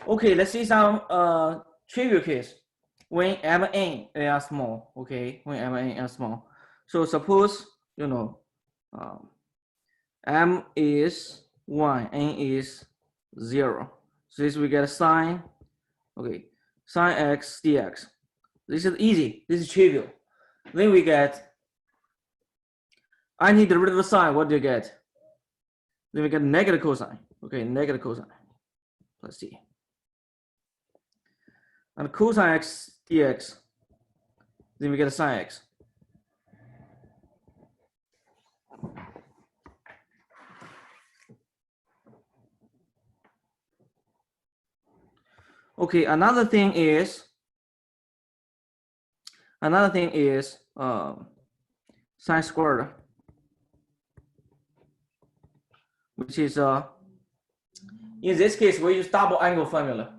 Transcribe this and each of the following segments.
Okay, let's see some trivial case. When m and n are small, okay, when m and n are small. So suppose, you know, m is 1, n is 0. So this we get a sine, okay, sine x dx. This is easy, this is trivial. Then we get antiderivative of sine, what do you get? Then we get negative cosine, okay, negative cosine. Let's see. And cosine x dx, then we get a sine x. Okay, another thing is sine squared, which is in this case we use double angle formula.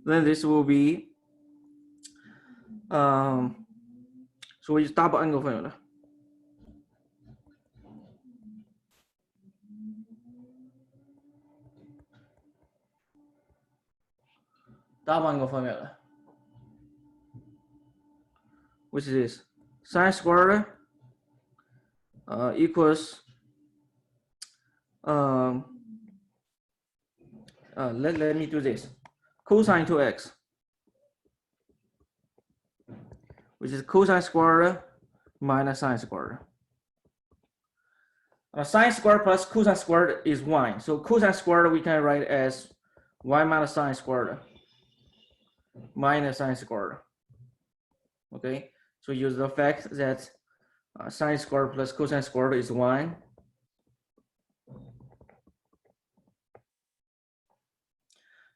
Then this will be so we use double angle formula. Which is this sine squared equals let me do this, cosine 2x, which is cosine squared minus sine squared. Sine squared plus cosine squared is 1. So cosine squared we can write as 1 minus sine squared minus sine squared. Okay, so use the fact that sine squared plus cosine squared is 1.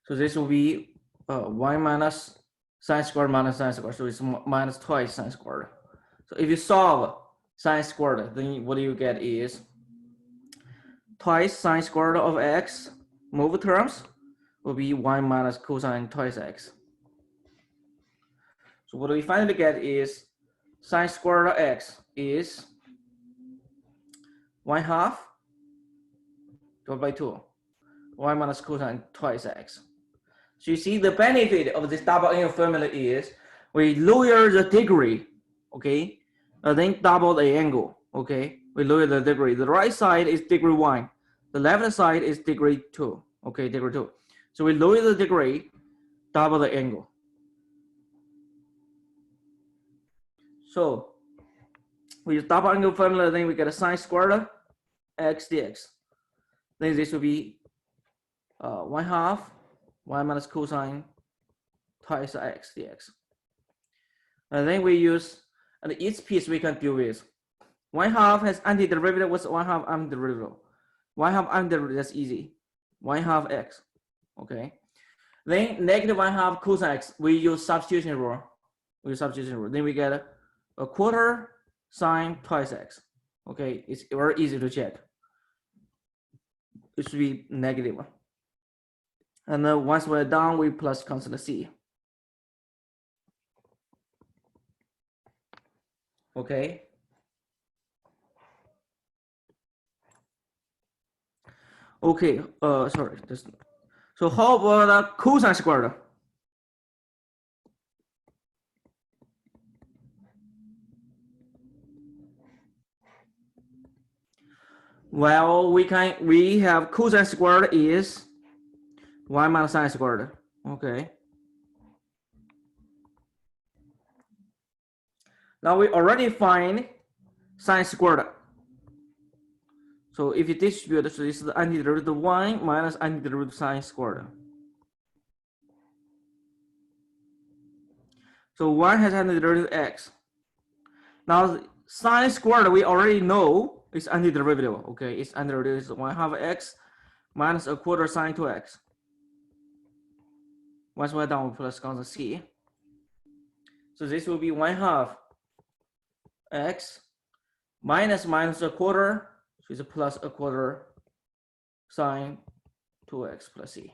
So this will be 1 minus sine squared minus sine squared. So it's minus twice sine squared. So if you solve sine squared, then what you get is twice sine squared of x, move terms, will be 1 minus cosine twice x. So what we finally get is sine squared of x is 1/2 divided by 2, 1 minus cosine twice x. So you see the benefit of this double angle formula is we lower the degree, okay, then double the angle, okay. We lower the degree. The right side is degree 1, the left side is degree 2, okay, degree 2. So we lower the degree, double the angle. So we use double angle formula, then we get a sine squared x dx. Then this will be 1/2 1 minus cosine twice x dx. And then we use, and each piece we can deal with. 1/2 has antiderivative. What's 1/2 antiderivative? 1/2 antiderivative, that's easy. 1/2 x, okay. Then negative 1/2 cosine x, we use substitution rule. Then we get a quarter sine twice x, okay. It's very easy to check. It should be negative. And then once we're done, we plus constant c. Okay. Okay. Sorry. So how about cosine squared? Well, we have cosine squared is 1 minus sine squared. Okay. Now we already find sine squared. So if you distribute, so this is the antiderivative 1 minus antiderivative sine squared. So 1 has antiderivative x. Now sine squared we already know is antiderivative. Okay, its antiderivative is 1/2 x minus a quarter sine 2x. Once we're done, we plus constant c. So this will be 1/2 x minus a quarter, so it's a plus a quarter sine 2x plus c.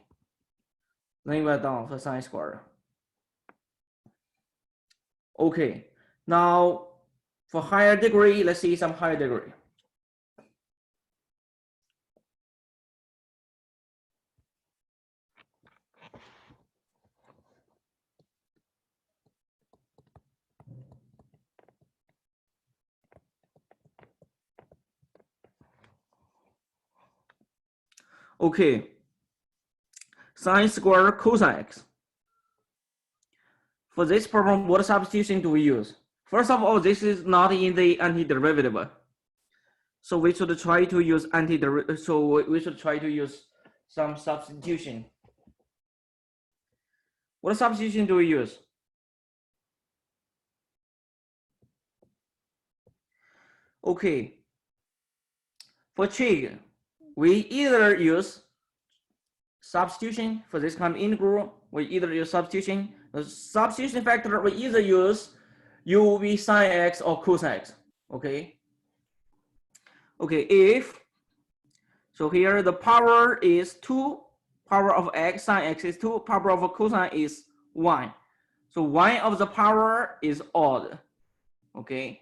Then we're done for sine squared. Okay, now for higher degree, let's see some higher degree. Okay, sine square cosine x. For this problem, what substitution do we use? First of all, this is not in the antiderivative. So we should try to use some substitution. What substitution do we use? Okay, for trig, we either use substitution for this kind of integral. We either use substitution. The substitution factor we either use u sine x or cosine x. Okay. Okay, if so here the power is 2, power of x, sine x is 2, power of cosine is 1. So one of the power is odd. Okay.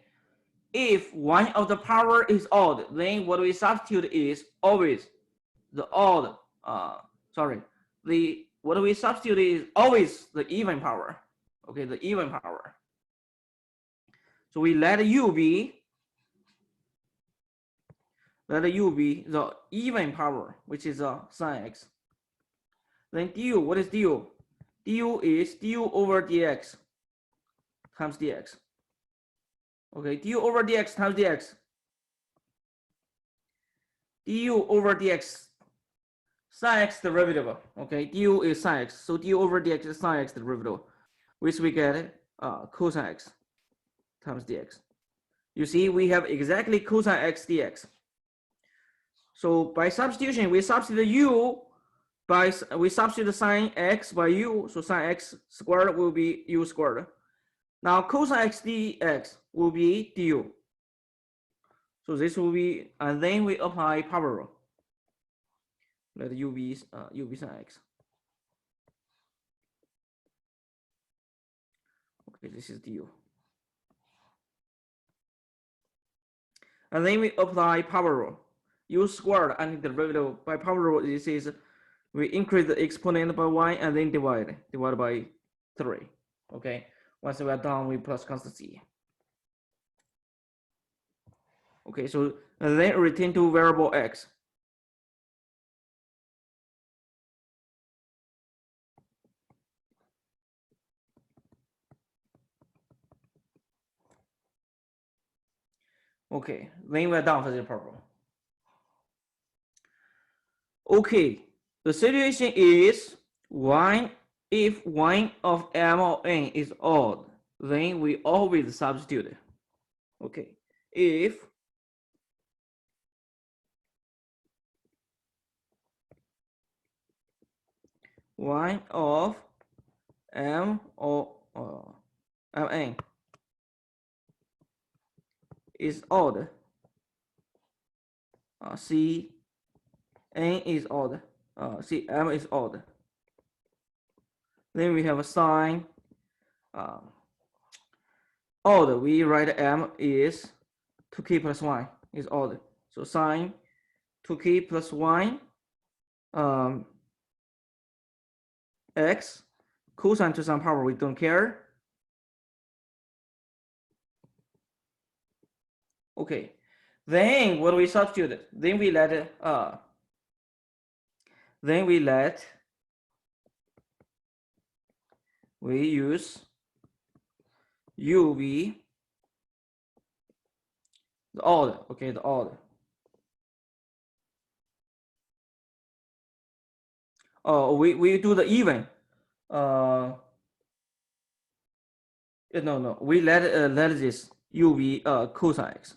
If one of the power is odd, then what we substitute is always the odd. What we substitute is always the even power. Okay, the even power. So we let u be the even power, which is sine x. Then du, what is du? Du is du over dx times dx. Okay, du over dx times dx. Du over dx, sine x derivative. Okay, du is sine x, so du over dx is sine x derivative, which we get cosine x times dx. You see, we have exactly cosine x dx. So by substitution, we substitute u we substitute sine x by u, so sine x squared will be u squared. Now cosine x dx will be du. So this will be, and then we apply power rule. Let u be sine x. Okay, this is du. And then we apply power rule. U squared antiderivative by power rule. This is we increase the exponent by 1 and then divide by 3. Okay. Once we are done, we plus constant c. Okay, so and then return to variable x. Okay, then we're done for this problem. Okay, the situation is if one of m or n is odd, then we always substitute. Okay, if one of m or mn is odd, c n is odd, c m is odd, then we have a sign odd. We write m is 2k plus 1 is odd, so sine 2k plus 1 x cosine to some power we don't care. Okay, then what do we substitute? Then we let we use u be the odd. Okay, the odd. Oh, we do the even. No, we let this u be cosine x.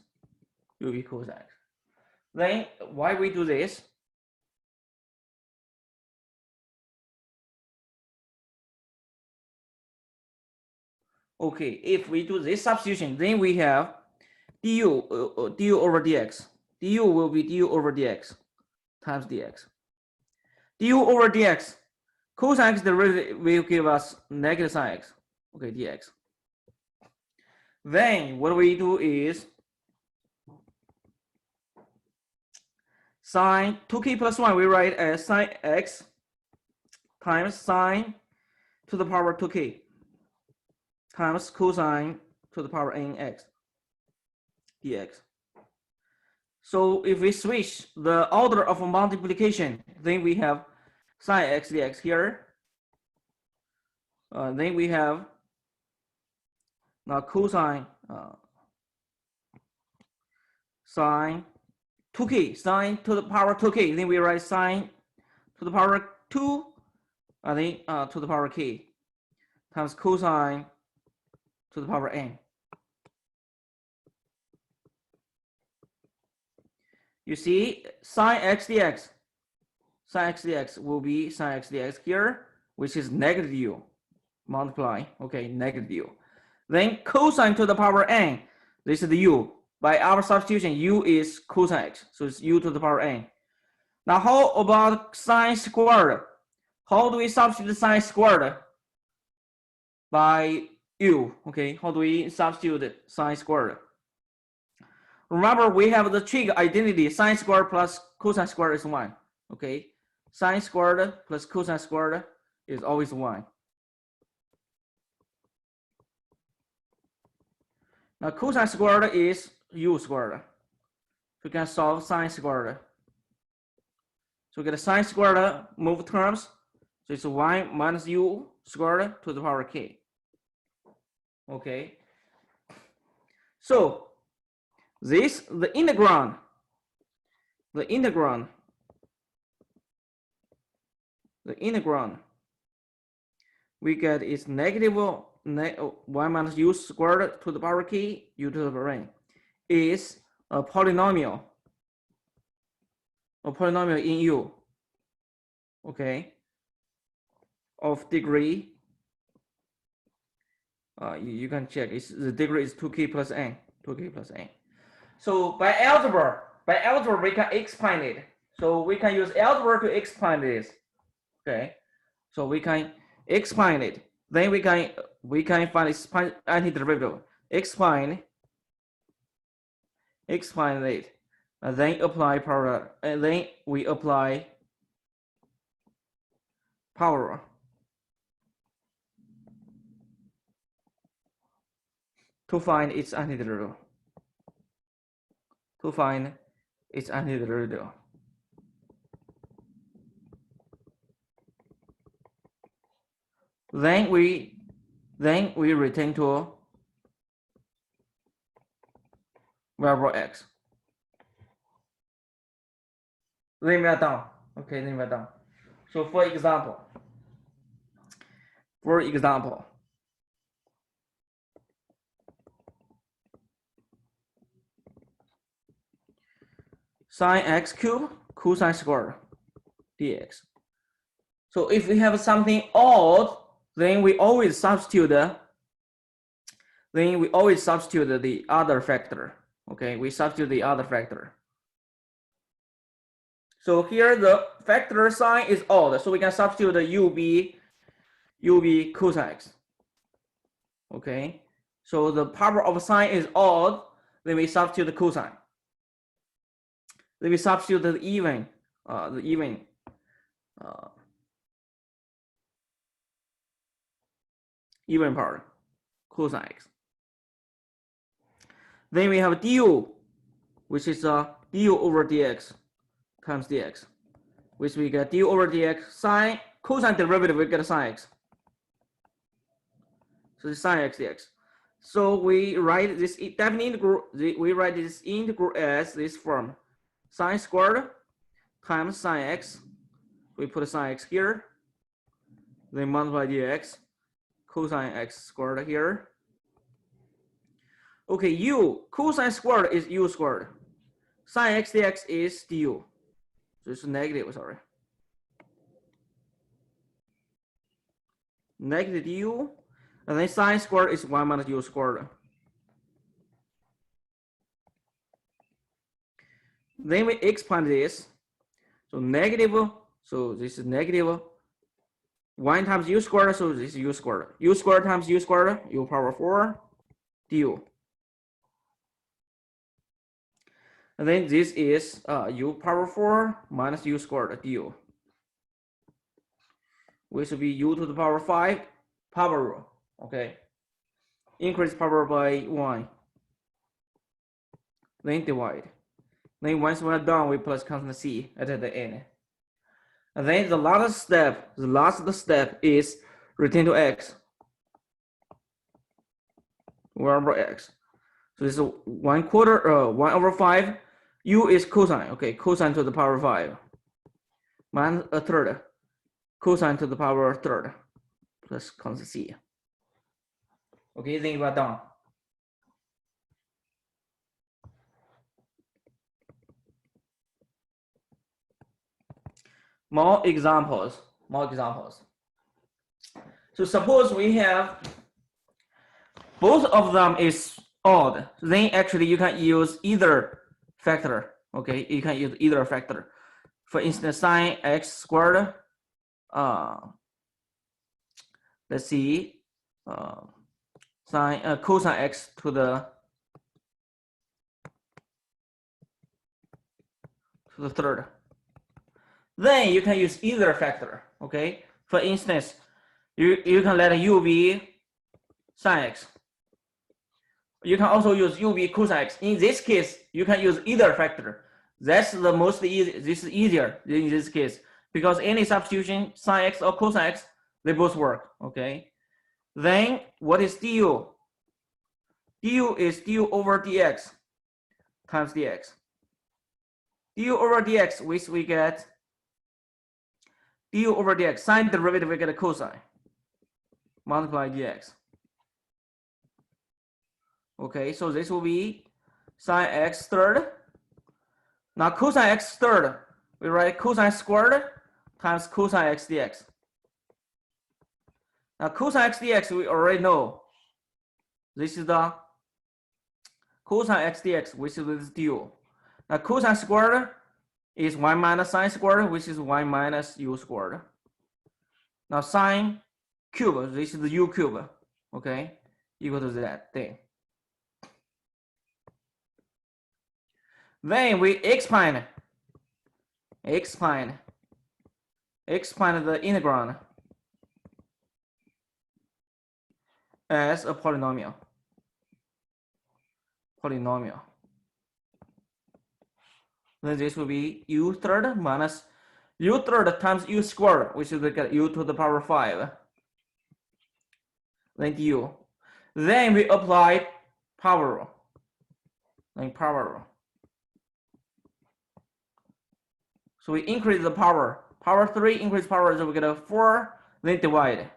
U be cosine x. Then why we do this? Okay, if we do this substitution, then we have du over dx. Du will be du over dx times dx. Du over dx, cosine x derivative will give us negative sine x. Okay, dx. Then what we do is sine 2k plus 1 we write as sine x times sine to the power 2k times cosine to the power nx dx. So if we switch the order of multiplication, then we have sine x dx here. Then we have now cosine sine 2k, sine to the power 2k. Then we write sine to the power 2, I think to the power k times cosine to the power n. You see, sine x dx will be sine x dx here, which is negative u, multiply, okay, negative u. Then cosine to the power n, this is the u. By our substitution, u is cosine x, so it's u to the power n. Now, how about sine squared? How do we substitute sine squared by u? Okay, how do we substitute sine squared? Remember, we have the trig identity, sine squared plus cosine squared is 1. Okay, sine squared plus cosine squared is always 1. Now, cosine squared is u squared. We can solve sine squared. So we get a sine squared move terms. So it's 1 minus u squared to the power k. Okay. So this, the integrand, we get is negative 1 minus u squared to the power k, u to the power n, is a polynomial in u, okay, of degree, you can check, the degree is 2k plus n. So by algebra we can expand it. So we can use algebra to expand this. Okay, so we can expand it. Then we can find its antiderivative. Expand it, and then apply power, and then we apply power to find its antiderivative. Then we return to variable x. Then we are done. Okay, then we are done. So for example, sine x cubed cosine squared dx. So if we have something odd, then we always substitute the other factor. Okay, we substitute the other factor. So here the factor sign is odd, so we can substitute the u be cosine x. Okay, so the power of sine is odd, then we substitute the cosine. Then we substitute the even part, cosine x. Then we have du, which is du over dx times dx, which we get du over dx sine cosine derivative, we get sine x. So it's sine x dx. So we write this definite integral. We write this integral as this form: sine squared times sine x. We put sine x here. Then multiply dx, cosine x squared here. Okay, u cosine squared is u squared. Sine x dx is du. So it's negative, sorry. Negative du, and then sine squared is 1 minus u squared. Then we expand this. So negative, so this is negative 1 times u squared, so this is u squared. U squared times u squared, u power 4 du. And then this is u power 4 minus u squared du, which will be u to the power 5 power rule. Okay, increase power by 1. Then divide. Then once we're done, we plus constant c at the end. And then the last step is return to x. 1 over x. So this is 1/4, 1/5. U is cosine. Okay, cosine to the power 5. Minus a third. Cosine to the power third. Plus constant c. Okay, then you are done. More examples. So suppose we have both of them is odd. Then actually you can use either factor. Okay, you can use either factor. For instance, sine x squared. Let's see, cosine x to the third. Then you can use either factor. Okay, for instance, you can let u be sine x. You can also use u be cosine x. In this case, you can use either factor. That's the most easy. This is easier in this case because any substitution, sine x or cosine x, they both work. Okay. Then what is du? Du is du over dx times dx. Du over dx, which we get du over dx. Sine derivative, we get a cosine. Multiply dx. Okay, so this will be sine x third. Now cosine x third, we write cosine squared times cosine x dx. Now cosine x dx, we already know. This is the cosine x dx, which is this du. Now cosine squared is 1 minus sine squared, which is 1 minus u squared. Now sine cube, this is the u cube, okay, equal to that thing. Then we expand the integrand as a polynomial. Then this will be u third minus u third times u squared, which is like u to the power 5. Then du. Then we apply power rule. So we increase the power. Power 3 increase power, so we get a 4, then divide.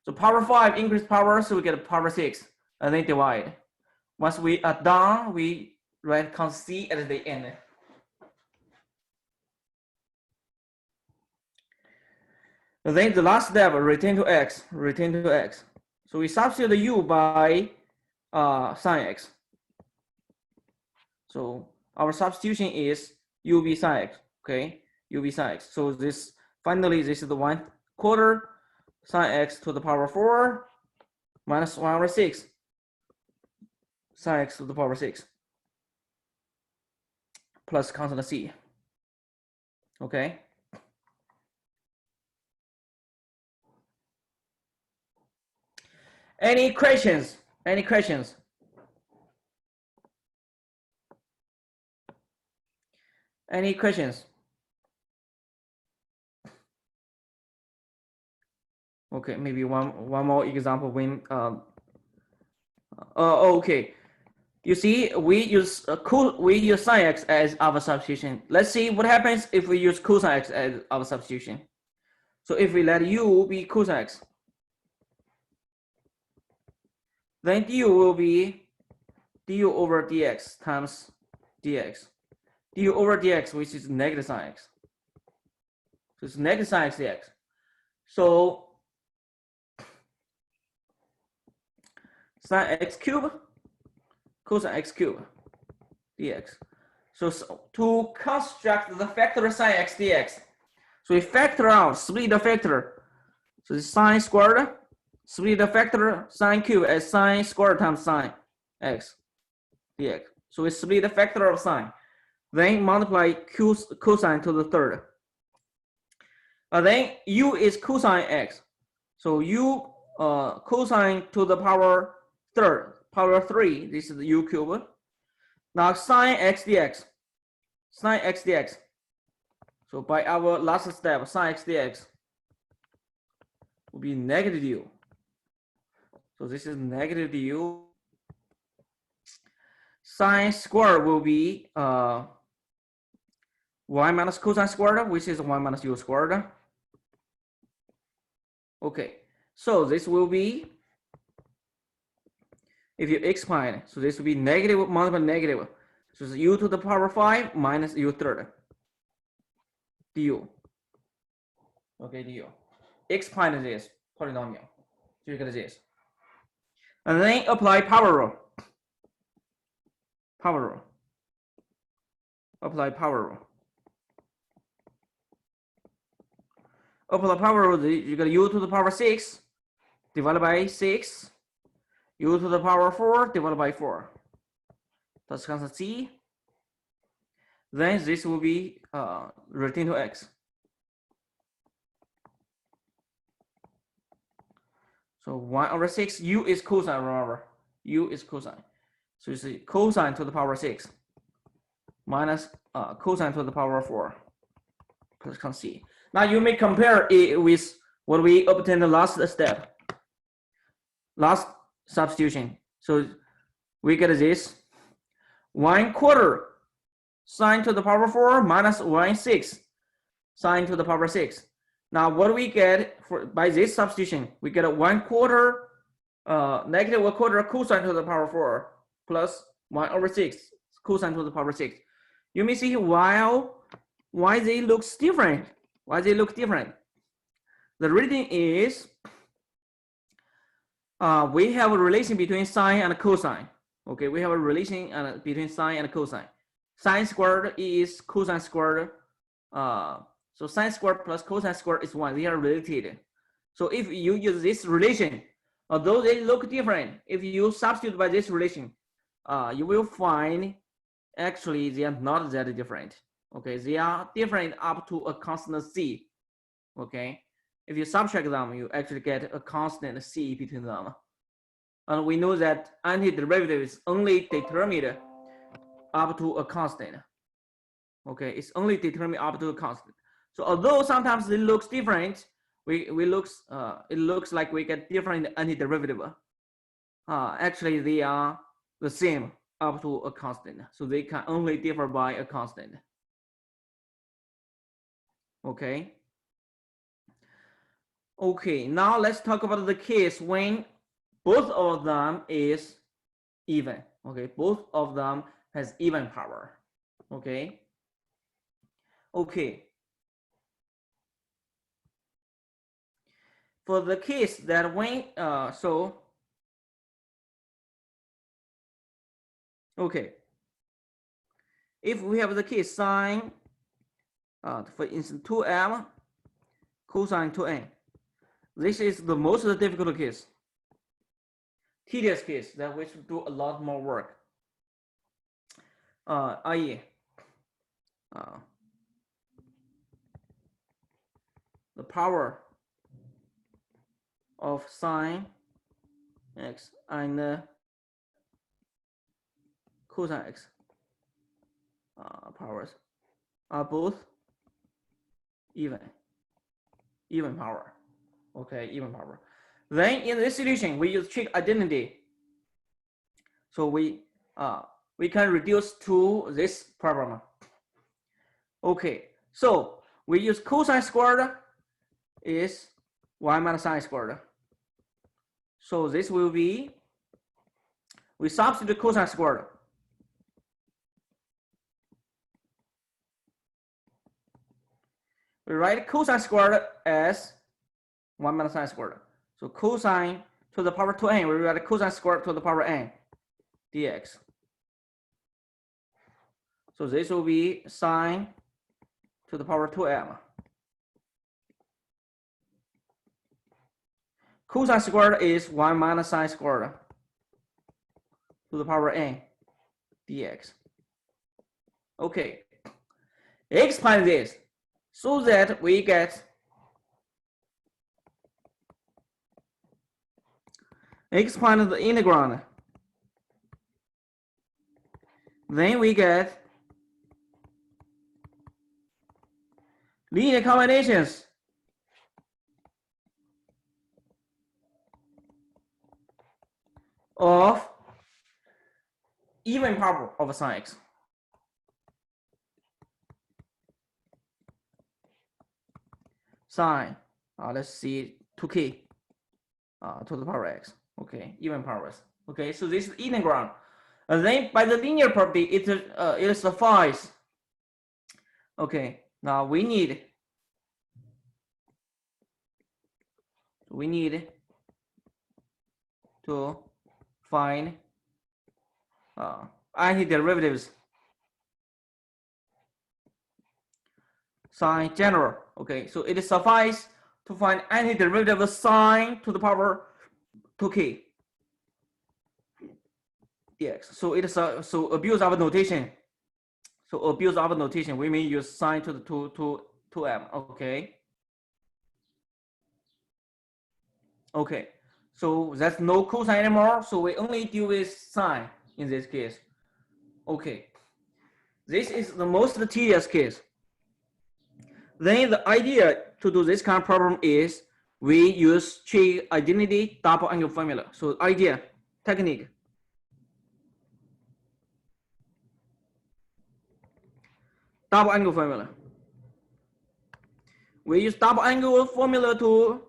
So power 5 increase power, so we get a power 6, and then divide. Once we are done, we write constant c at the end. And then the last step, return to x. So we substitute the u by sine x. So our substitution is u be sine x, okay? U be sine x. So this finally this is the 1/4 sine x to the power 4 minus 1 over 6 sine x to the power 6 plus constant c. Okay. Any questions? Okay, maybe one more example when okay. You see, we use sine x as our substitution. Let's see what happens if we use cosine x as our substitution. So if we let u be cosine x, then du will be du over dx times dx. Du over dx, which is negative sine x. So it's negative sine x dx. So sine x cube cosine x cube dx. So to construct the factor sine x dx, so we factor out, split the factor. So it's sine squared, split the factor sine cube as sine squared times sine x dx. So we split the factor of sine, then multiply cosine to the third. Then u is cosine x. So u cosine to the power third, power 3, this is the u cube. Now sine x dx. sine x dx. So by our last step, sine x dx will be negative du. So this is negative du. Sine squared will be y minus cosine squared, which is y minus u squared. Okay, so this will be, if you expand it, so this will be negative multiple negative. So it's u to the power 5 minus u third du. Okay, du. Expand this polynomial. So you get this. And then apply power rule. Power rule. Apply power rule. Apply power rule, you got u to the power 6 divided by 6, u to the power 4 divided by 4. That's constant c. Then this will be written to x. So 1 over 6, u is cosine, remember. U is cosine. So you see cosine to the power 6 minus cosine to the power 4 plus constant c. Now you may compare it with what we obtained the last step, last substitution. So we get this 1/4 sine to the power 4 minus 1/6 sine to the power 6. Now what we get by this substitution, we get a 1/4 negative 1/4 cosine to the power 4 plus 1 over 6 cosine to the power 6. You may see why they look different. Why they look different? The reason is we have a relation between sine and cosine. Okay, we have a relation between sine and cosine. Sine squared is cosine squared. So sine squared plus cosine squared is 1. They are related. So if you use this relation, although they look different, if you substitute by this relation, you will find actually they are not that different. Okay, they are different up to a constant c. Okay, if you subtract them, you actually get a constant c between them. And we know that antiderivative is only determined up to a constant. Okay, it's only determined up to a constant. So although sometimes it looks different, it looks like we get different antiderivative. Actually, they are the same up to a constant. So they can only differ by a constant. Okay. Okay, now let's talk about the case when both of them is even. Okay, both of them has even power. Okay. Okay. For the case that when okay, if we have the case sine, for instance 2m cosine 2n, this is the most difficult case, tedious case that we should do a lot more work. I.e. the power of sine x and cosine x powers are both even power. Okay, even power. Then in this solution, we use trig identity. So we can reduce to this problem. Okay, so we use cosine squared is y minus sine squared. So this will be, we substitute cosine squared. We write cosine squared as 1 minus sine squared. So cosine to the power 2n, we write cosine squared to the power n dx. So this will be sine to the power 2m. Cosine squared is 1 minus sine squared to the power n dx. Okay, expand this so that we get expand the integrand. Then we get linear combinations of even power of sine x. Sine, let's see, 2k to the power x. Okay, even powers. Okay, so this is integral. And then by the linear property, it suffices. Okay, now we need to find antiderivatives sine general. Okay, so it suffices to find antiderivative of sine to the power 2k dx. So it is so abuse our notation. So abuse our notation. We may use sine to the 2m. Okay. Okay. So that's no cosine anymore. So we only deal with sine in this case. Okay. This is the most tedious case. Then the idea to do this kind of problem is we use trig identity double angle formula. So idea, technique. Double angle formula. We use double angle formula to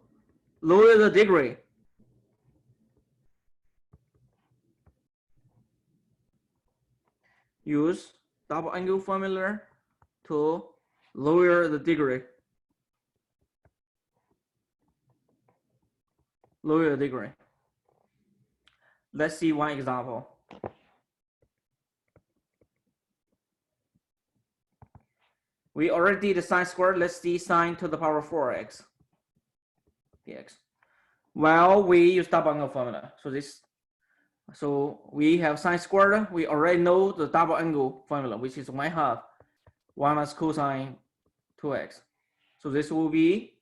lower the degree. Use double angle formula to lower the degree. Lower the degree. Let's see one example. We already did sine squared. Let's see sine to the power 4x dx. Well, we use double angle formula. So we have sine squared. We already know the double angle formula, which is 1/2 1 minus cosine 2x. So this will be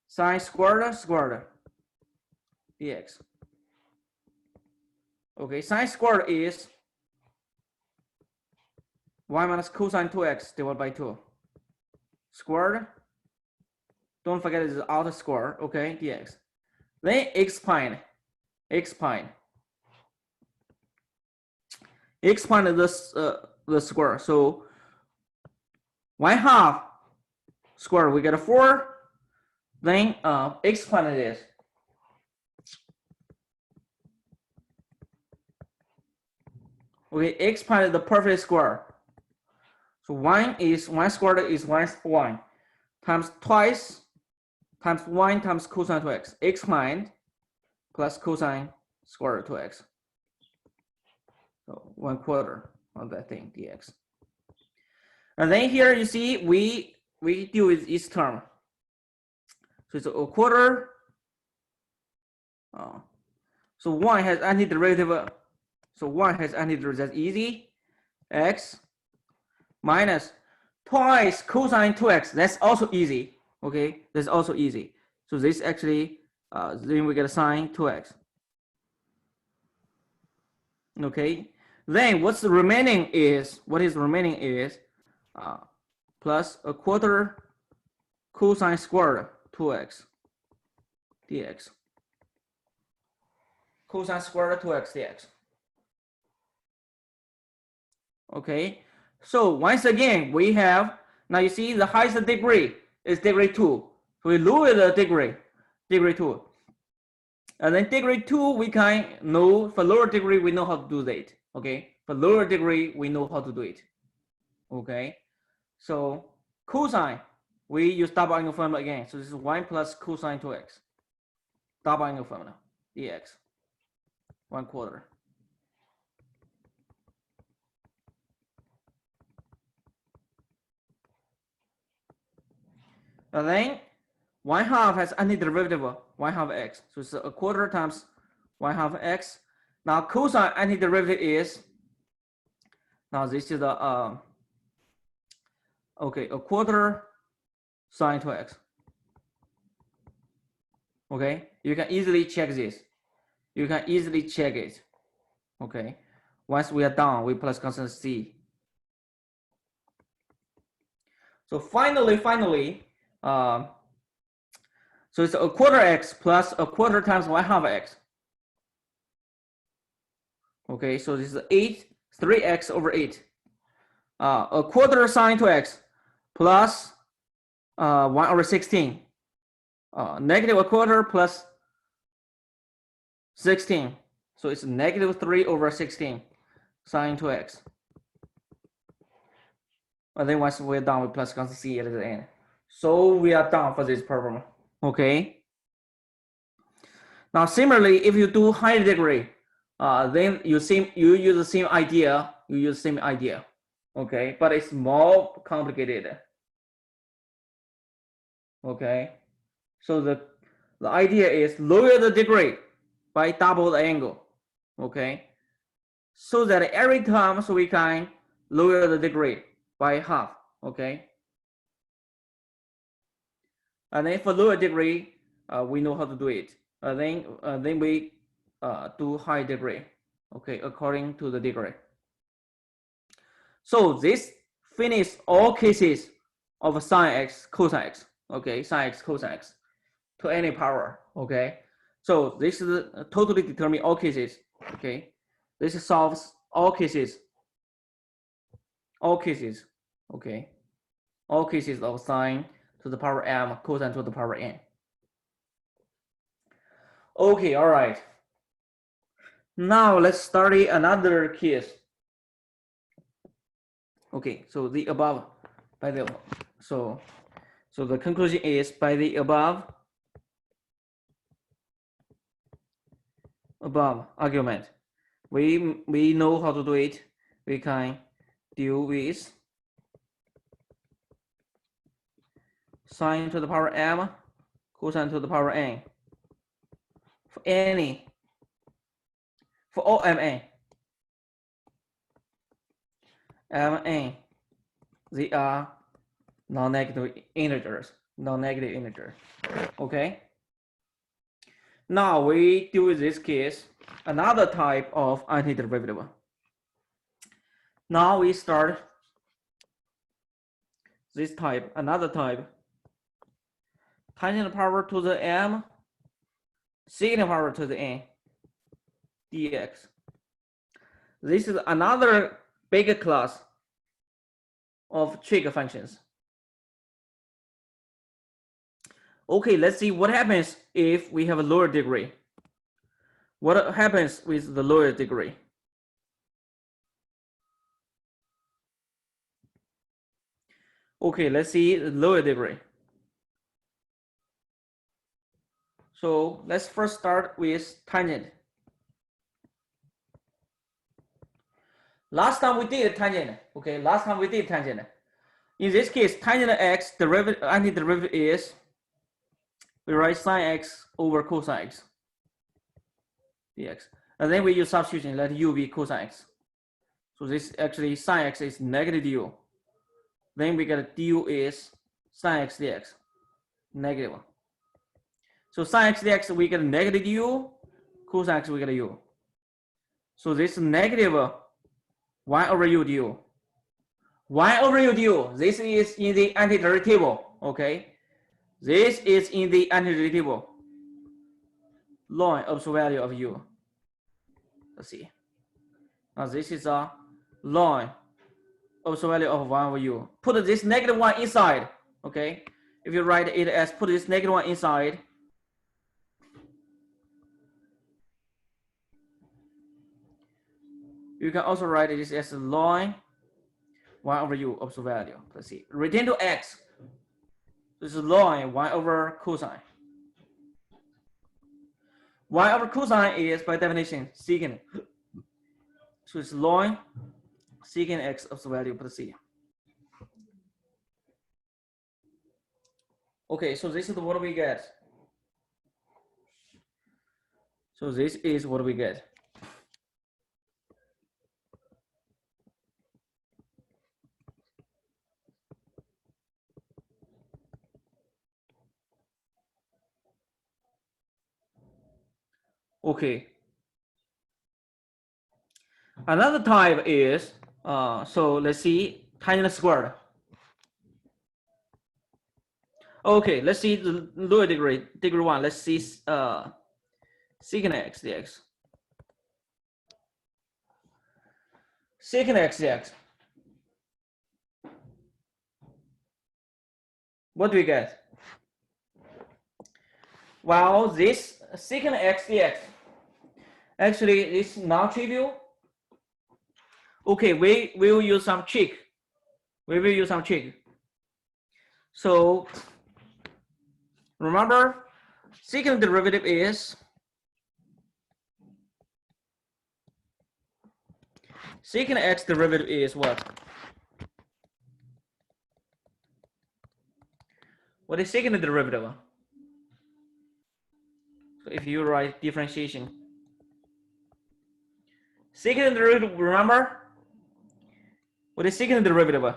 sine squared dx. Okay, sine squared is 1 minus cosine 2x divided by 2. Squared. Don't forget it's outer square. Okay, dx. Then expand the square. So 1/2 square, we get a 4. Then expand this. Okay, expand the perfect square. So 1 squared is 1 times twice times 1 times cosine 2x. Expand plus cosine square 2x. So 1/4 of that thing dx. And then here you see we deal with each term. So it's a 1/4. So 1 has antiderivative. So 1 has antiderivative. That's easy. X minus twice cosine 2x. That's also easy. Okay, that's also easy. So this actually, then we get a sine 2x. Okay, then what is remaining is plus 1/4 cosine squared 2x dx. Cosine squared 2x dx. Okay, so once again we have, now you see the highest degree is degree 2. So we lower the degree 2. And then degree 2 we can know, for lower degree we know how to do that. Okay, for lower degree we know how to do it. Okay, so cosine, we use double angle formula again. So this is 1 plus cosine 2x. Double angle formula dx. 1/4. And then 1/2 has antiderivative 1/2 x. So it's 1/4 times 1/2 x. Now cosine antiderivative is, now this is the okay, 1/4 sine 2x. Okay, you can easily check this. You can easily check it. Okay, once we are done, we plus constant c. So finally, so it's a quarter x plus a quarter times 1/2 x. Okay, so this is 3x over 8. A quarter sine 2x plus 1 over 16. Negative a quarter plus 16. So it's negative 3 over 16 sine 2x. And then once we're done with plus constant c at the end. So we are done for this problem. Okay. Now similarly, if you do higher degree, then you use the same idea. Okay, but it's more complicated. Okay, so the idea is lower the degree by double the angle. Okay, so that every time so we can lower the degree by half. Okay, and then for lower degree, we know how to do it. Then we do high degree. Okay, according to the degree. So this finishes all cases of sine x, cosine x. Okay, sine x, cosine x to any power. Okay, so this is totally determine all cases. Okay, this solves all cases. Okay, all cases of sine to the power m, cosine to the power n. Okay, all right. Now let's study another case. Okay, so the above by the so the conclusion is by the above argument, we know how to do it. We can deal with sine to the power m, cosine to the power n for all mn. Mn, they are non-negative integers. Okay. Now we deal with this case, another type of antiderivative. Now we start this type, another type, tangent power to the m, secant power to the n, dx. This is another big class of trig functions. Okay, let's see what happens if we have a lower degree. What happens with the lower degree? Okay, let's see the lower degree. So let's first start with tangent. Last time we did tangent. Okay, In this case, tangent x antiderivative is we write sine x over cosine x dx. And then we use substitution, let u be cosine x. So this actually sine x is negative du. Then we get du is sine x dx, negative. So sine x dx, we get negative du, cosine x, we get u. So this negative 1 over u du. 1 over u du, this is in the antiderivative table, okay? This is in the antiderivative table. Ln absolute value of u. Let's see. Now this is a ln absolute value of 1 over u. Put this negative 1 inside, okay? If you write it as put this negative 1 inside, you can also write this as ln 1 over u absolute value. Let's see. Return to x. This is ln 1 over cosine. 1 over cosine is by definition secant. So it's ln secant x absolute value plus c. Okay, so this is what we get. So this is what we get. Okay. Another type is, so let's see, tangent squared. Okay, let's see the lower degree, degree 1. Let's see secant x dx. Secant x dx. What do we get? Well, this secant x dx actually is non-trivial. Okay, we will use some trick. We will use some trick. So remember, secant derivative is secant x derivative is what? What is secant derivative? So if you write differentiation, secant derivative, remember? What is secant derivative?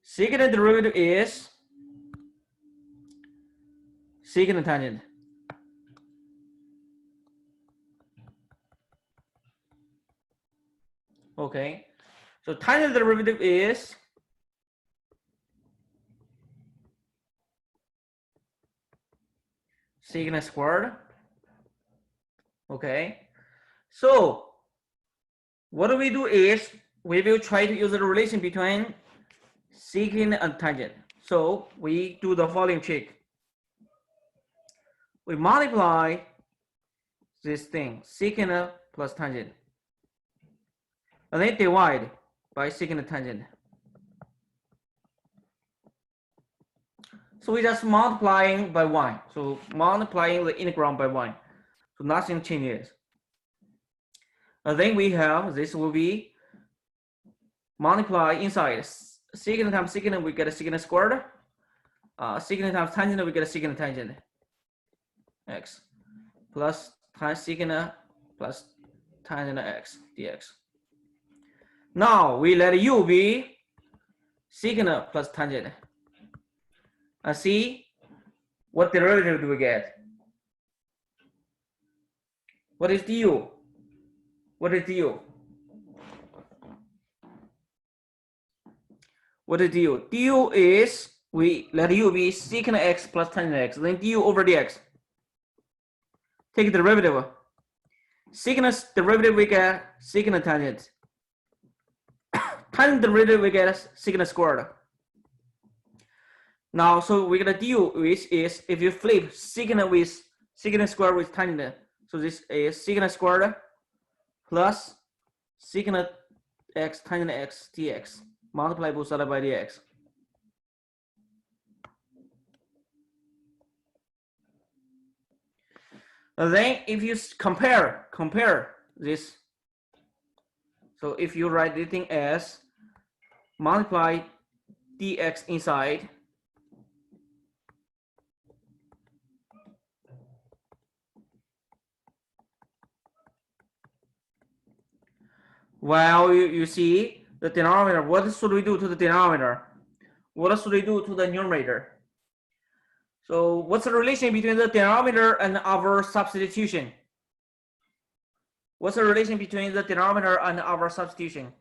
Secant derivative is secant tangent. Okay, so tangent derivative is secant squared. Okay, so what we do is we will try to use the relation between secant and tangent. So we do the following trick. We multiply this thing, secant plus tangent, and then divide by secant tangent. So we just multiplying by 1. So multiplying the integral by 1. So nothing changes. And then we have, this will be multiply inside. Secant times secant, we get a secant squared. Secant times tangent, we get a secant tangent. X plus times secant plus tangent x dx. Now we let u be secant plus tangent. And see what derivative do we get? What is du? What is du? What is du? Du is, we let u be secant x plus tangent x, then du over dx. Take the derivative. Secant derivative, we get secant tangent. Tangent derivative, we get secant squared. Now, so we're gonna do which is if you flip secant with secant squared with tangent. So this is secant squared plus secant x tangent x dx. Multiply both sides by dx. And then if you compare this, so if you write this thing as multiply dx inside, well, you see the denominator. What should we do to the denominator? What should we do to the numerator? So what's the relation between the denominator and our substitution? What's the relation between the denominator and our substitution?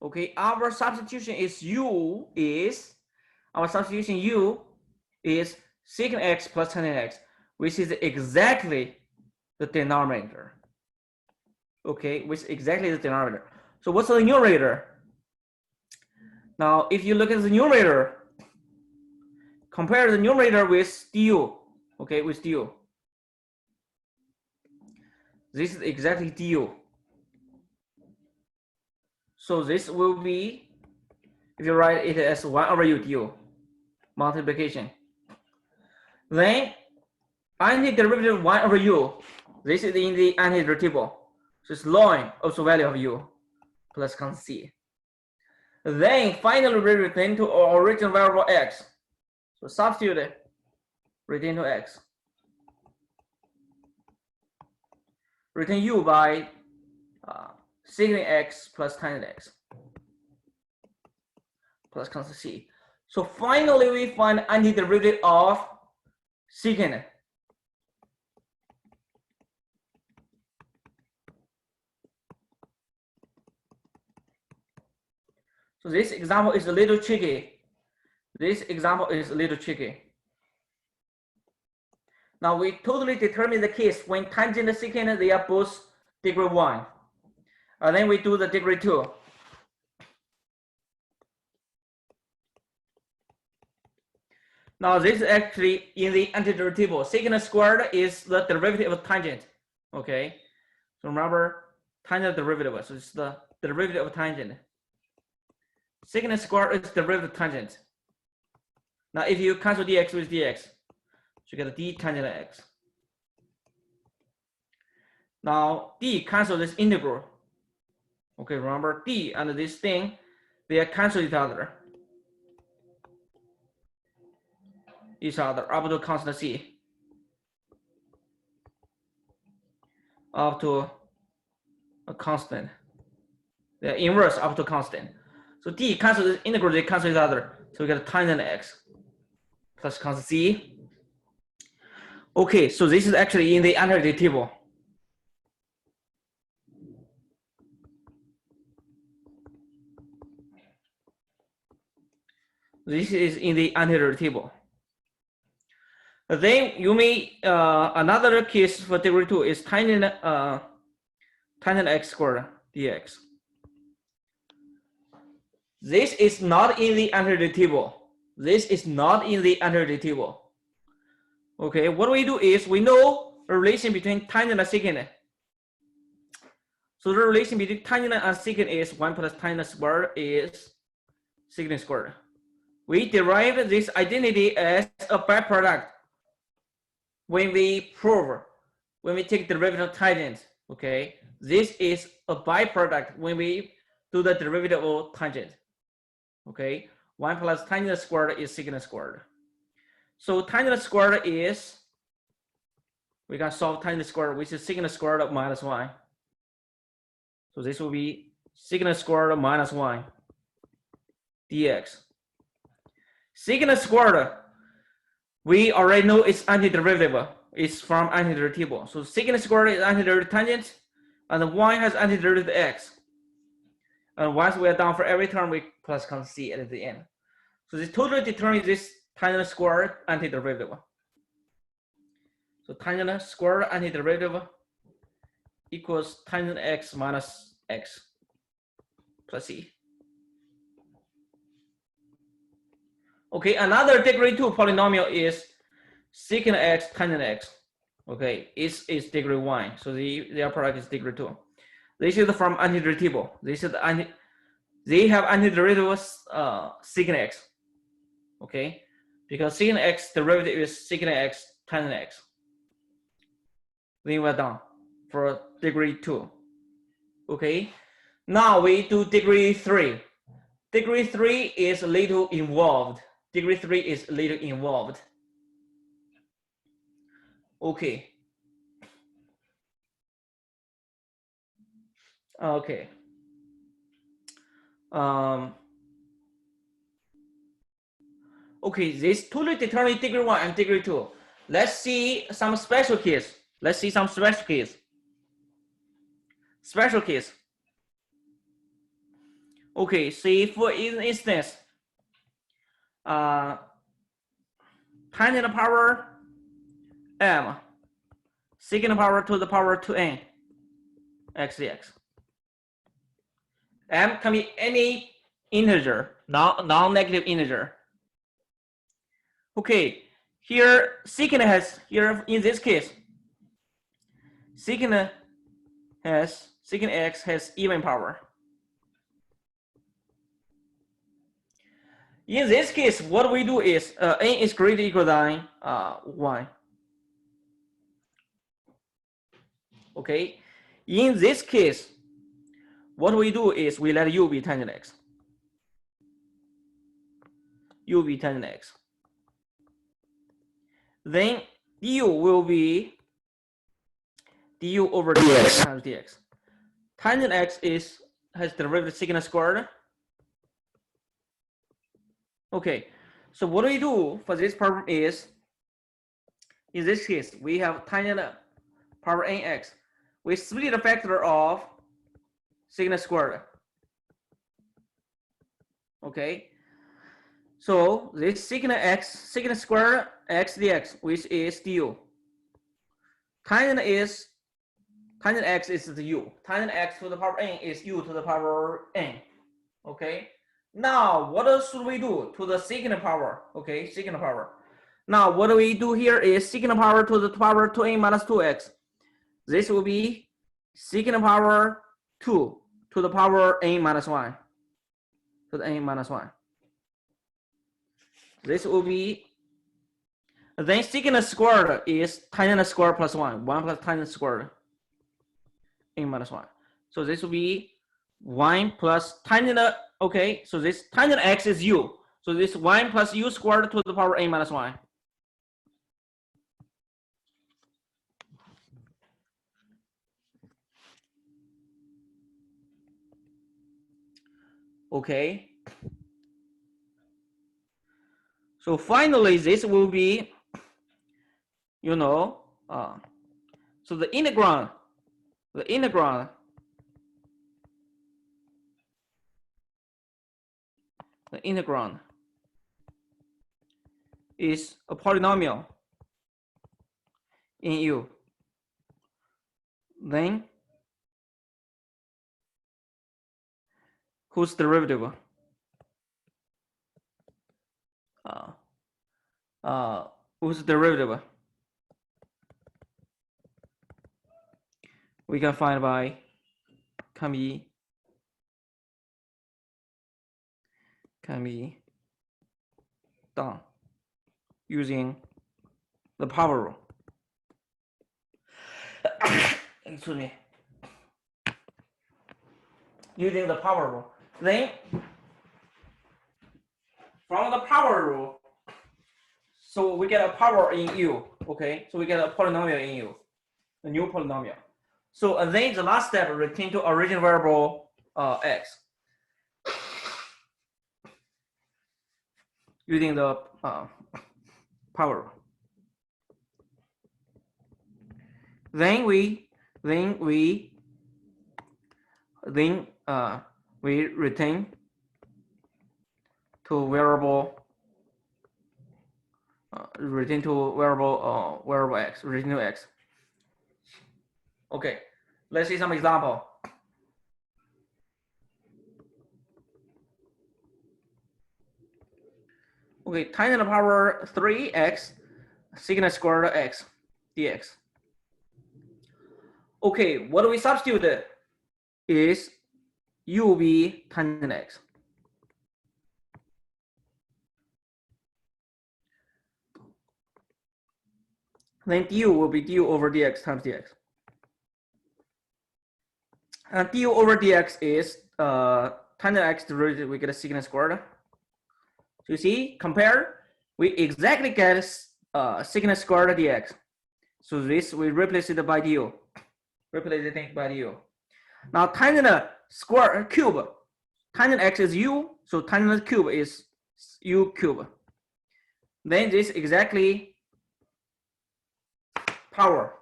Okay, our substitution is u is secant x plus tangent x, which is exactly the denominator. Okay, which is exactly the denominator. So what's the numerator? Now, if you look at the numerator, compare the numerator with du. Okay, with du. This is exactly du. So this will be, if you write it as 1 over u du, multiplication. Then antiderivative 1 over u. This is in the antiderivative table. So it's ln also value of u plus constant c. Then finally we return to our original variable x. So substitute it, return to x. Return u by secant x plus tangent x plus constant c. So finally we find antiderivative of secant. So this example is a little tricky. This example is a little tricky. Now we totally determine the case when tangent and secant, they are both degree 1. And then we do the degree 2. Now this is actually in the antiderivative. Secant squared is the derivative of tangent. Okay, so remember tangent derivative. So it's the derivative of tangent. Secant squared is derivative of tangent. Now if you cancel dx with dx, you get d tangent x. Now d cancel this integral. Okay, remember d and this thing, they cancel each other. Up to constant c. Up to a constant. The inverse up to constant. So d cancel this integral, they cancel each other. So we get tangent x plus constant c. Okay, so this is actually in the antiderivative. This is in the antiderivative. Then you may another case for degree 2 is tangent x squared dx. This is not in the antiderivative. This is not in the antiderivative. Okay, what we do is we know the relation between tangent and secant. So the relation between tangent and secant is 1 plus tangent squared is secant squared. We derive this identity as a byproduct when we take derivative of tangent. Okay, this is a byproduct when we do the derivative of tangent. Okay, 1 plus tangent squared is secant squared. So tangent squared is, we can solve tangent squared, which is secant squared of minus 1. So this will be secant squared of minus 1 dx. Secant squared, we already know it's antiderivative. It's from antiderivative. So secant squared is antiderivative tangent, and 1 has antiderivative x. And once we are done for every term, we plus constant c at the end. So this totally determines this tangent squared antiderivative. So tangent squared antiderivative equals tangent x minus x plus c. Okay, another degree 2 polynomial is secant x tangent x. Okay, it's degree 1. So their product is degree 2. This is from antiderivative. This is they have antiderivative secant x. Okay, because secant x derivative is secant x tangent x. Then we're done for degree 2. Okay, now we do degree 3. Degree 3 is a little involved. Degree 3 is a little involved. Okay. Okay. Okay, this totally determines degree 1 and degree 2. Let's see some special case. Let's see some special case. Special case. Okay, say for instance, tangent power m, secant power to the power 2n x dx. M can be any integer, non-negative integer. Okay, here secant has, here in this case, secant x has even power. In this case, what we do is n is greater or equal than 1. Okay, in this case, what we do is we let u be tangent x. U be tangent x. Then du will be du over dx times dx. Tangent x has derivative secant squared. Okay, so what we do for this problem is, in this case, we have tangent power nx. We split the factor of secant squared. Okay. So this secant squared x dx, which is du. Tangent x is the u. Tangent x to the power n is u to the power n. Okay. Now what should we do to the secant power? Okay, secant power. Now what do we do here is secant power to the power 2n minus 2x. This will be secant power 2 to the power n minus 1 to the n minus 1. This will be, then secant squared is tangent squared plus 1 plus tangent squared n minus 1. So this will be 1 plus tangent, okay, so this tangent x is u. So this 1 plus u squared to the power n minus 1. Okay. So finally, this will be, you know, so the integral is a polynomial in U. Then whose derivative? Whose derivative? We can find by can be done using the power rule. Excuse me. Using the power rule. Then from the power rule, so we get a power in U. Okay, so we get a polynomial in U, a new polynomial. So then the last step, return to original variable x using the power rule. Then we return to variable variable x, return to x. Okay, let's see some example. Okay, tangent power 3x secant squared x dx. Okay, what we substitute is u be tangent x. Then du will be du over dx times dx. And du over dx is tangent x derivative, we get a secant squared. So you see, compare, we exactly get secant squared dx. So this we replace it by du. Replace it by du. Now tangent square cube, tangent x is u, so tangent cube is u cube. Then this exactly power,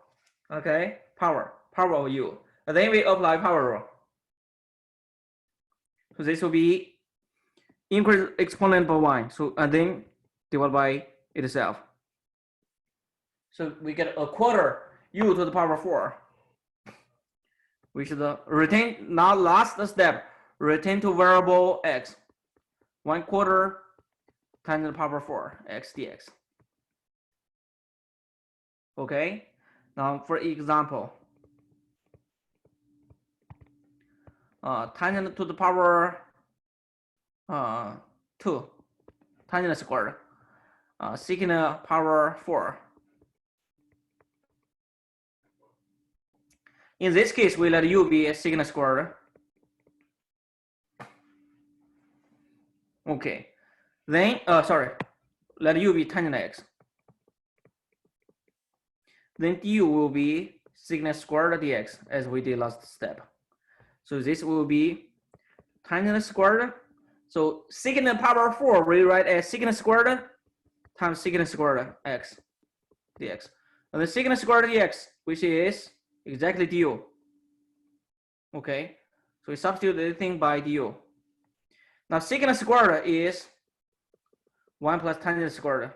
okay, power of u. And then we apply power rule. So this will be increase exponent by 1. So and then divided by itself. So we get a quarter u to the power 4. We should retain, now last step, return to variable x. 1/4 times the power 4 x dx. Okay, now for example, tangent to the power 2, tangent squared, secant power 4. In this case, we let u be a secant squared. Okay, then let u be tangent x. Then du will be secant squared dx as we did last step. So this will be tangent squared. So secant power 4 we write as secant squared times secant squared x dx. And the secant squared dx, which is exactly du. Okay, so we substitute everything by du. Now secant squared is 1 plus tangent squared.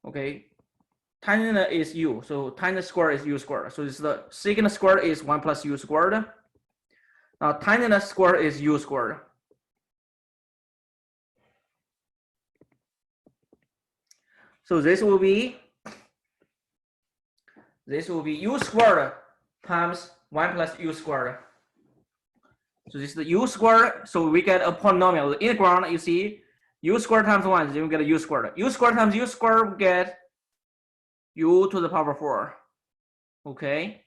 Okay, tangent is u, so tangent squared is u squared. So this the secant squared is 1 plus u squared. Now tangent squared is u squared. So this will be u squared times 1 plus u squared. So this is the u squared. So we get a polynomial. In the ground, you see u squared times 1, then we get a u squared. U squared times u squared, we get u to the power 4. Okay.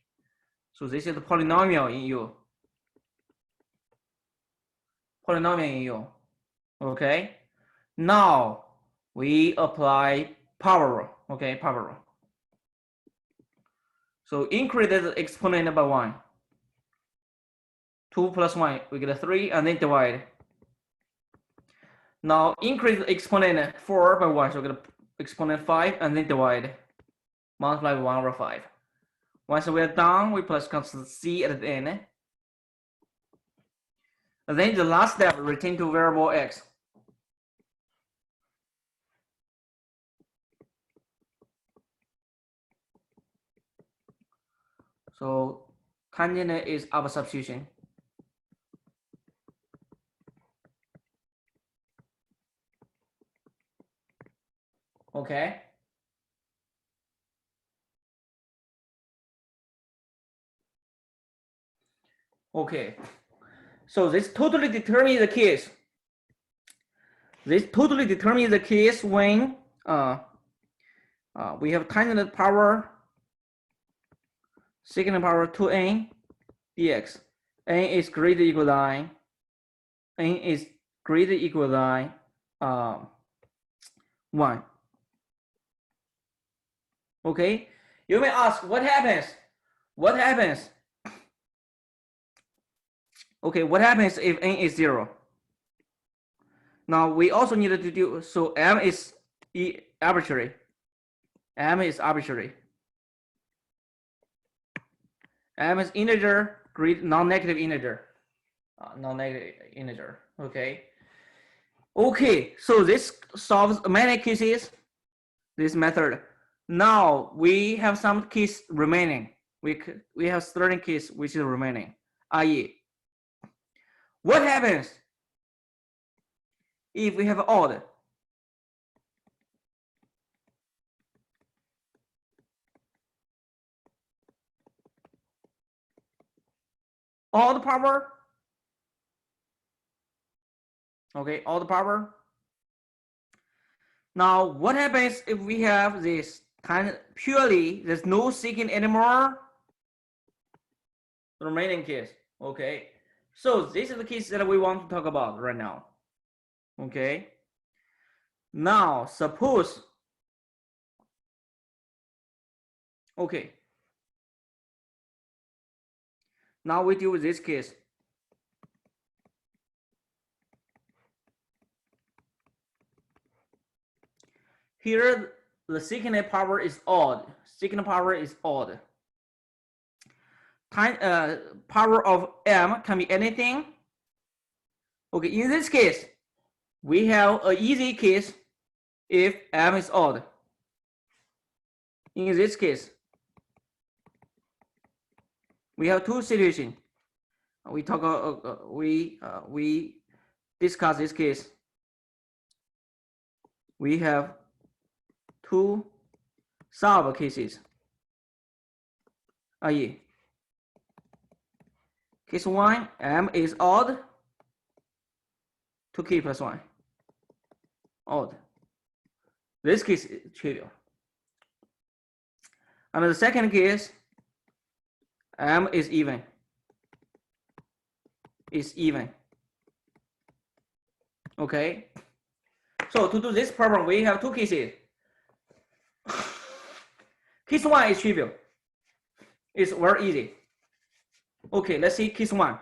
So this is the polynomial in u. Polynomial in u. Okay. Now we apply power rule. Okay, power rule. So increase the exponent by 1. 2 plus 1, we get a 3, and then divide. Now increase the exponent 4 by 1, so we get an exponent 5, and then divide. Multiply by 1 over 5. Once we are done, we plus constant c at the end. And then the last step, return to variable x. So tangent is our substitution. Okay. Okay. So this totally determines the case. This totally determines the case when we have tangent power secant power 2n dx. N is greater equal than n is greater equal than 1. Okay, you may ask, what happens? What happens? Okay, what happens if n is 0? Now we also need to do, so m is arbitrary. M is arbitrary. M is integer, non-negative integer. Non-negative integer. Okay. Okay, so this solves many cases, this method. Now we have some case remaining. We have certain case which is remaining. I.e., what happens if we have odd? Odd power. Okay, odd power. Now, what happens if we have this kind purely, there's no secant anymore? The remaining case. Okay, so this is the case that we want to talk about right now. Okay, now suppose, okay, now we deal with this case. Here, the secant power is odd. Secant power is odd. Power of m can be anything. Okay, in this case, we have an easy case if m is odd. In this case, we have two situations. We talk. We discuss this case. We have two solve cases. I.e., case 1, m is odd, 2k plus 1, odd. This case is trivial. And the second case, m is even. Is even. Okay. So to do this problem, we have two cases. Case 1 is trivial. It's very easy. Okay, let's see case 1.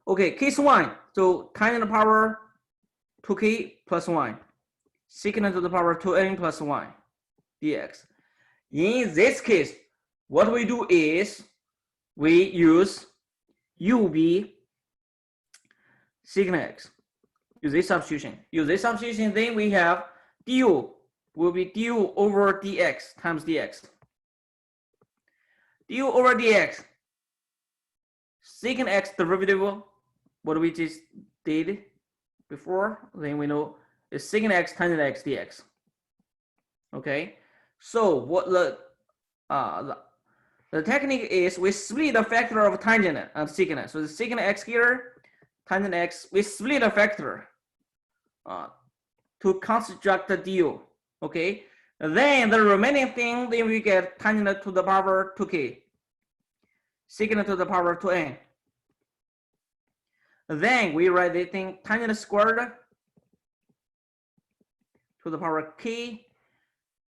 Okay, case 1. So tangent power 2k plus 1. Secant to the power 2n plus 1 dx. In this case, what we do is we use ub secant x. Use this substitution. Use this substitution, then we have du will be du over dx times dx. Du over dx. Secant x derivative, what we just did before, then we know is secant x tangent x dx. Okay, so what the technique is we split the factor of tangent and secant. So the secant x here, tangent x, we split the factor to construct the du. Okay, then the remaining thing, then we get tangent to the power 2k, secant to the power 2n. Then we write the thing tangent squared to the power k.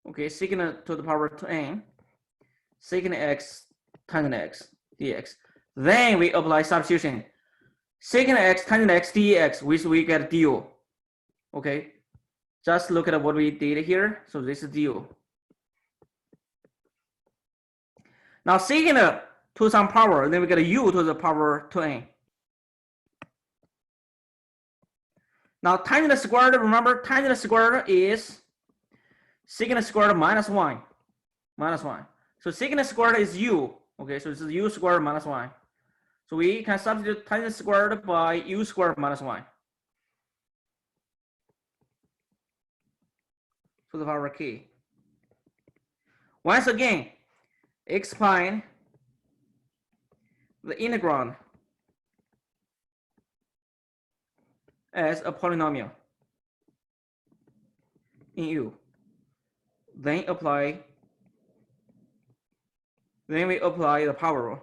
Okay, secant to the power 2n, secant x tangent x dx. Then we apply substitution. Secant x tangent x dx, which we get du. Okay, just look at what we did here. So this is du. Now secant to some power, then we get u to the power 2n. Now tangent squared, remember tangent squared is secant squared minus 1. So secant squared is u. Okay, so this is u squared minus 1. So we can substitute tangent squared by u squared minus 1 to the power k. Once again, explain the integrand as a polynomial in u. Then we apply the power rule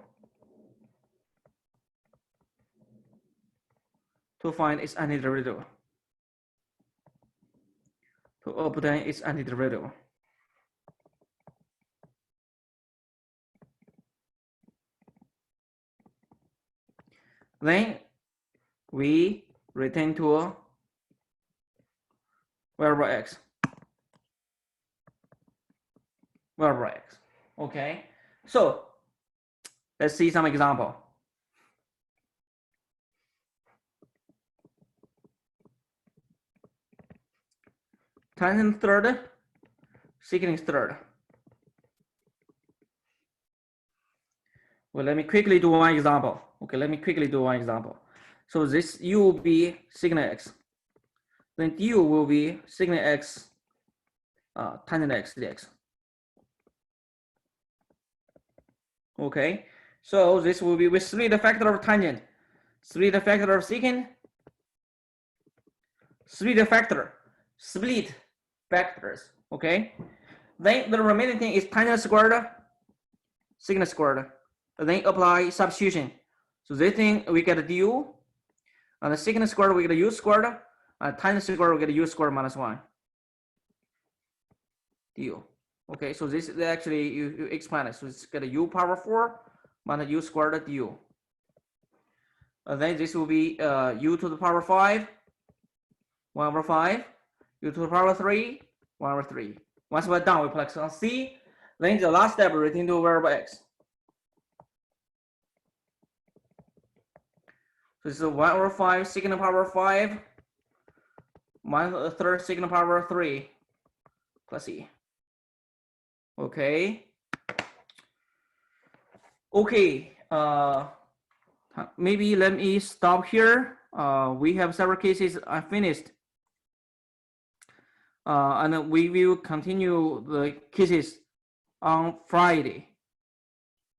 to find its antiderivative. To obtain its antiderivative. Then we return to a variable x. Okay, so let's see some example. Tangent third, secant third. Well, let me quickly do one example. So this u will be secant x. Then du will be secant x tangent x dx. Okay, so this will be, we split the factor of tangent, split the factor of secant, split factors. Okay, then the remaining thing is tangent squared, secant squared. Then apply substitution. So this thing we get a du, and the secant squared we get a u squared, and tangent squared we get a u squared minus 1 du. Okay, so this is actually you expand it. So it's get a u power 4 minus u squared du. And then this will be u to the power 5, 1 over 5, u to the power 3, 1 over 3. Once we're done, we plug on C. Then the last step, return to variable x. So this is 1 over 5 secant power 5 minus the third secant power 3 plus E. Okay. Maybe let me stop here. We have several cases unfinished. And we will continue the cases on Friday.